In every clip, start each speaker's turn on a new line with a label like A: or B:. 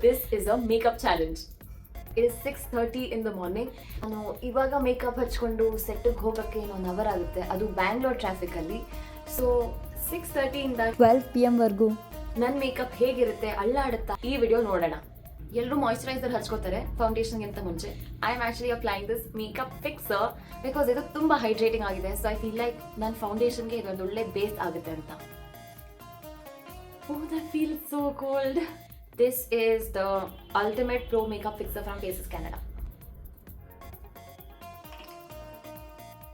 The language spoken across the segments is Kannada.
A: This is a makeup challenge. It is 6:30 in the morning. ನಾನು ಇವಾಗ ಮೇಕಪ್ ಹಚ್ಕೊಂಡು ಸೆಟ್ಟಿಗೆ ಹೋಗೋಕ್ಕೆ ಇನ್ನೊಂದು ಅವರ್ ಆಗುತ್ತೆ, ಅದು ಬ್ಯಾಂಗ್ಳೂರ್ ಟ್ರಾಫಿಕಲ್ಲಿ. ಸೊ 6:30 ಇಂದ
B: 12 PM ವರೆಗೂ
A: ನನ್ನ ಮೇಕಪ್ ಹೇಗಿರುತ್ತೆ, ಅಳ್ಳಾಡುತ್ತಾ, ಈ ವಿಡಿಯೋ ನೋಡೋಣ. ಎಲ್ಲರೂ ಮಾಯಿಶ್ಚರೈಸರ್ ಹಚ್ಕೋತಾರೆ ಫೌಂಡೇಶನ್ಗಿಂತ ಮುಂಚೆ. I am actually applying this makeup fixer because ಇದು ತುಂಬ ಹೈಡ್ರೇಟಿಂಗ್ ಆಗಿದೆ. ಸೊ ಐ ಫೀಲ್ ಲೈಕ್ ನನ್ನ ಫೌಂಡೇಶನ್ಗೆ ಇದೊಂದು ಒಳ್ಳೆ ಬೇಸ್ ಆಗುತ್ತೆ ಅಂತ. Oh, that feels so cold. This is the ultimate pro makeup fixer from Faces Canada.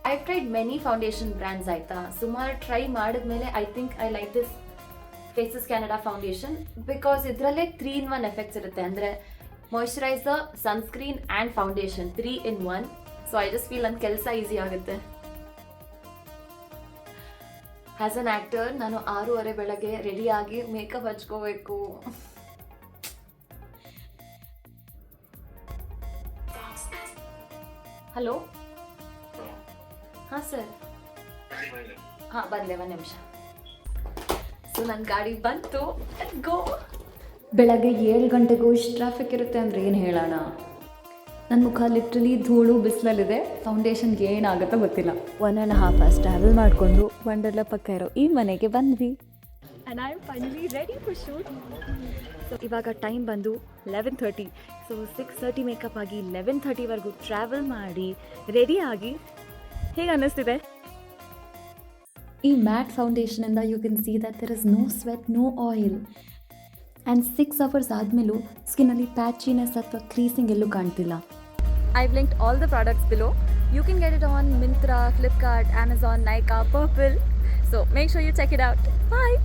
A: I've tried many foundation brands ಆಯ್ತಾ. ಸುಮಾರು ಟ್ರೈ ಮಾಡಿದ್ಮೇಲೆ I think I like this Faces Canada foundation because ಇದರಲ್ಲೇ 3-in-1 ಎಫೆಕ್ಟ್ಸ್ ಇರುತ್ತೆ. ಅಂದರೆ moisturiser, sunscreen and foundation 3-in-1. So I just feel ನನ್ನ ಕೆಲಸ ಈಸಿ ಆಗುತ್ತೆ. ಆ್ಯಸ್ ಅನ್ ಆ್ಯಕ್ಟರ್ ನಾನು 6:30 ಬೆಳಗ್ಗೆ ರೆಡಿಯಾಗಿ ಮೇಕಪ್ ಹಚ್ಕೋಬೇಕು. ಹಲೋ, ಹಾಂ ಸರ್. ಹಾಂ ಬಂದೆ, ಒಂದು ನಿಮಿಷ. ಸೊ ನನ್ನ ಗಾಡಿ ಬಂತು, ಗೋ.
B: ಬೆಳಗ್ಗೆ 7 ಗಂಟೆಗೂ ಇಷ್ಟು ಟ್ರಾಫಿಕ್ ಇರುತ್ತೆ ಅಂದರೆ ಏನು ಹೇಳೋಣ. ನನ್ನ ಮುಖ ಲಿಟ್ರಲಿ ಧೂಳು ಬಿಸಿಲಲ್ಲಿದೆ. ಫೌಂಡೇಶನ್ಗೆ ಏನಾಗುತ್ತೋ ಗೊತ್ತಿಲ್ಲ. 1.5 hours ಟ್ರಾವೆಲ್ ಮಾಡಿಕೊಂಡು ವಂಡರ್ಲಾ ಪಕ್ಕ ಇರೋ ಈ ಮನೆಗೆ ಬಂದ್ವಿ. And I am finally ready for shoot. So ಇವಾಗ ಟೈಮ್ ಬಂದು 11:30. ಸೊ 6:30 ಮೇಕಪ್ ಆಗಿ 11:30ವರೆಗೂ ಟ್ರಾವೆಲ್ ಮಾಡಿ ರೆಡಿ ಆಗಿ ಹೇಗೆ ಅನ್ನಿಸ್ತಿದೆ? ಈ ಮ್ಯಾಟ್ ಫೌಂಡೇಶನಿಂದ you can see that there is no sweat, no oil. And 6 hours ಆದಮೇಲೂ ಸ್ಕಿನ್ನಲ್ಲಿ ಪ್ಯಾಚಿನೆಸ್ ಅಥವಾ ಕ್ರೀಸಿಂಗ್ ಎಲ್ಲೂ ಕಾಣ್ತಿಲ್ಲ. I've linked all the products below. You can get it on Myntra, Flipkart, Amazon, Nykaa, Purple. So make sure you check it out. Bye!